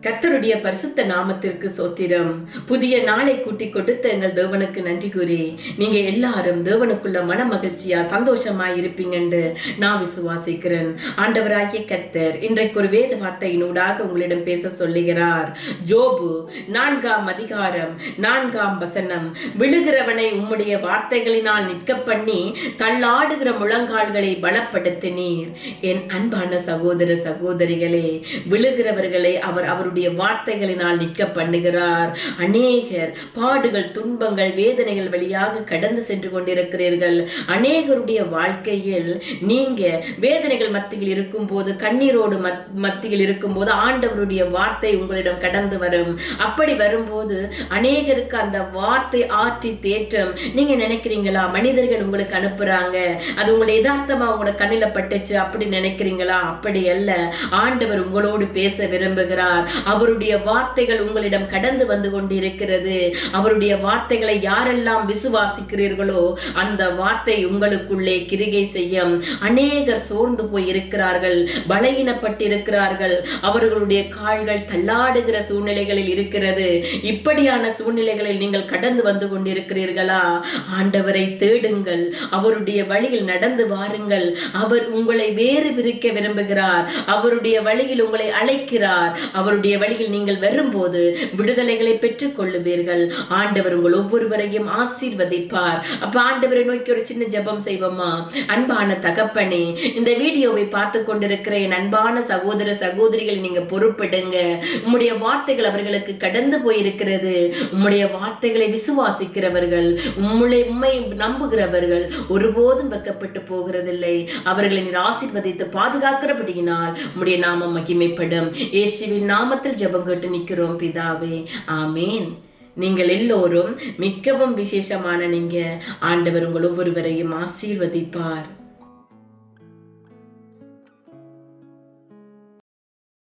கர்த்தருடைய பரிசுத்த நாமத்திற்கு சோத்திரம். புதிய நாளை கூட்டி கொடுத்த எங்கள் தேவனுக்கு நன்றி கூறி நீங்க எல்லாரும் தேவனுக்குள்ள மன மகிழ்ச்சியா சந்தோஷமா இருப்பீங்கன்னு நான் விசுவாசிக்கிறேன். ஆண்டவராகிய கர்த்தர் இன்றைக்கு ஒரு வேத வார்த்தையினூடாக உங்களிடம் பேச சொல்லுகிறார். ஜோபு 4ஆம் அதிகாரம் 4ஆம் வசனம். விழுகிறவனை உம்முடைய வார்த்தைகளினால் நிற்க பண்ணி தள்ளாடுகிற முழங்கால்களை பலப்படுத்தினீர். என் அன்பான சகோதர சகோதரிகளே, விழுகிறவர்களை அவருடைய வார்த்தைகளினால் நிற்க பண்ணுகிறார். அநேகர் பாடுகள், துன்பங்கள், வேதனைகள் வழியாக கடந்து சென்று கொண்டிருக்கிறீர்கள். அநேகருடைய வாழ்க்கையில் நீங்க வேதனைகள் மத்தியில் இருக்கும் போது, கண்ணீரோடு மத்தியில் இருக்கும் போது ஆண்டவருடைய வார்த்தை உங்களிடம் கடந்து வரும். அப்படி வரும்போது அநேகருக்கு அந்த வார்த்தை ஆற்றி தேற்றம். நீங்க நினைக்கிறீங்களா மனிதர்கள் உங்களுக்கு அனுப்புறாங்க, அது உங்களை யதார்த்தமா உங்களோட கண்ணில பட்டுச்சு அப்படி நினைக்கிறீங்களா? அப்படி அல்ல. ஆண்டவர் உங்களோடு பேச விரும்புகிறார். அவருடைய வார்த்தைகள் உங்களிடம் கடந்து வந்து கொண்டிருக்கிறது. அவருடைய வார்த்தைகளை யாரெல்லாம் விசுவாசிக்கிறீர்களோ அந்த வார்த்தை உங்களுக்குள்ளே கிரிகை செய்யும். அநேகர் சோர்ந்து போய் இருக்கிறார்கள், பலகீனப்பட்டு இருக்கிறார்கள். அவர்களுடைய கால்கள் தள்ளாடுகிற சூழ்நிலைகளில் இருக்கிறது. இப்படியான சூழ்நிலைகளில் நீங்கள் கடந்து வந்து கொண்டிருக்கிறீர்களா? ஆண்டவரை தேடுங்கள், அவருடைய வழியில் நடந்து வாருங்கள். அவர் உங்களை வேறு பிரிக்க விரும்புகிறார். அவருடைய வழியில் உங்களை அழைக்கிறார். அவருடைய வழியில் நீங்கள் வரும்போது விடுதலைகளை பெற்றுக் கொள்ளுவீர்கள். ஆண்டவர் உங்கள் ஒவ்வொருவரையும் ஆசீர்வதிப்பார். அப்ப ஆண்டவரை நோக்கி ஒரு சின்ன ஜெபம் செய்வோமா? அன்பான தகப்பனே, இந்த வீடியோவை பார்த்து கொண்டிருக்கிற என் அன்பான சகோதர சகோதரிகளை நீங்க பொறுப்பிடுங்க. உம்முடைய வார்த்தைகள் அவர்களுக்கு கடந்து போயிருக்கிறது. உம்முடைய வார்த்தைகளை விசுவாசிக்கிறவர்கள், உம்மை நம்புகிறவர்கள் ஒருபோதும் வெக்கப்பட்டு போகிறதில்லை. அவர்களை நீர் ஆசீர்வதித்து பாதுகாக்கிறபடியினால் உம்முடைய நாமம் மகிமைப்படும். இயேசுவின் நாமத்தில் ஜெபம் கேட்டு நிற்கிறோம் பிதாவே, ஆமேன். நீங்கள் எல்லோரும் மிகவும் விசேஷமான நீங்க. ஆண்டவர் உங்கள் ஒவ்வொருவரையும் ஆசீர்வதிப்பார்.